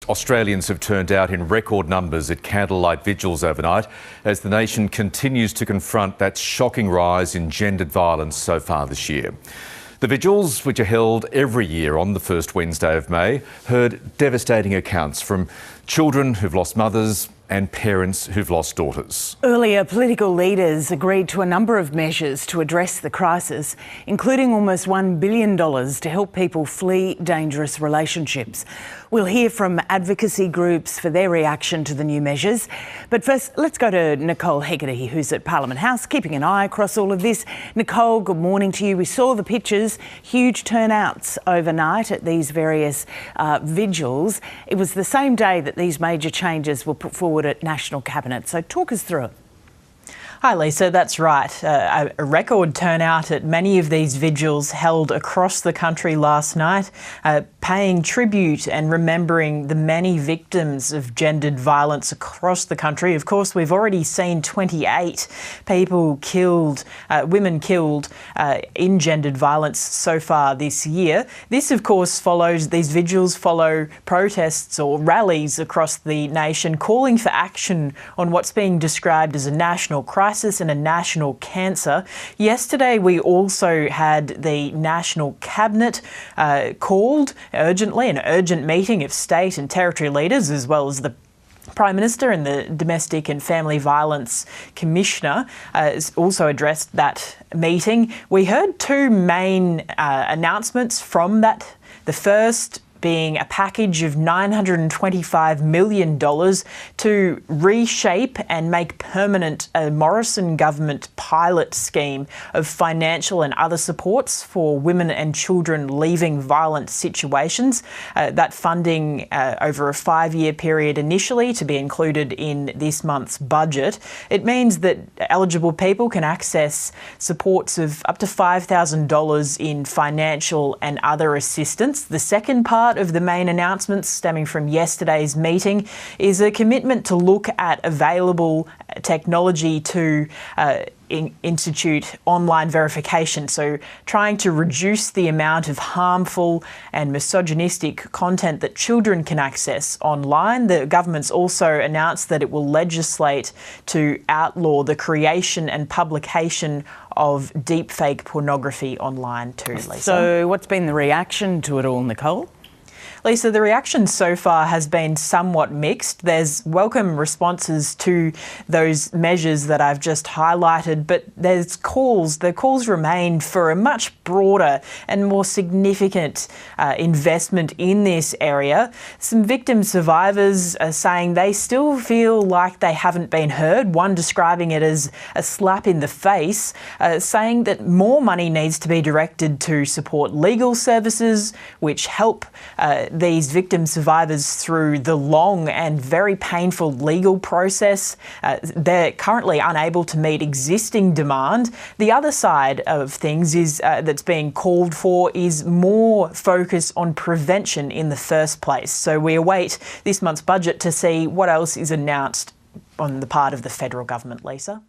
Australians have turned out in record numbers at Candlelight vigils overnight as the nation continues to confront that shocking rise in gendered violence so far this year. The vigils, which are held every year on the first Wednesday of May, heard devastating accounts from children who've lost mothers and parents who've lost daughters. Earlier, political leaders agreed to a number of measures to address the crisis, including almost $1 billion to help people flee dangerous relationships. We'll hear from advocacy groups for their reaction to the new measures. But first, let's go to Nicole Hegarty, who's at Parliament House, keeping an eye across all of this. Nicole, good morning to you. We saw the pictures, huge turnouts overnight at these various vigils. It was the same day that these major changes were put forward at National Cabinet. So talk us through it. Hi Lisa, that's right. A record turnout at many of these vigils held across the country last night, paying tribute and remembering the many victims of gendered violence across the country. Of course, we've already seen 28 people killed, women killed in gendered violence so far this year. This, of course, these vigils follow protests or rallies across the nation calling for action on what's being described as a national crisis and a national cancer. Yesterday, we also had the National Cabinet called urgently, an urgent meeting of state and territory leaders, as well as the Prime Minister and the Domestic and Family Violence Commissioner has also addressed that meeting. We heard two main announcements from that. The first being a package of $925 million to reshape and make permanent a Morrison government pilot scheme of financial and other supports for women and children leaving violent situations. That funding over a 5-year period initially to be included in this month's budget. It means that eligible people can access supports of up to $5,000 in financial and other assistance. The second part of the main announcements stemming from yesterday's meeting is a commitment to look at available technology to institute online verification, so trying to reduce the amount of harmful and misogynistic content that children can access online. The government's also announced that it will legislate to outlaw the creation and publication of deepfake pornography online too, Lisa. So what's been the reaction to it all, Nicole? Lisa, the reaction so far has been somewhat mixed. There's welcome responses to those measures that I've just highlighted, but the calls remain for a much broader and more significant investment in this area. Some victim survivors are saying they still feel like they haven't been heard, one describing it as a slap in the face, saying that more money needs to be directed to support legal services which help these victim survivors through the long and very painful legal process. They're currently unable to meet existing demand. The other side of things is that's being called for is more focus on prevention in the first place. So we await this month's budget to see what else is announced on the part of the federal government, Lisa.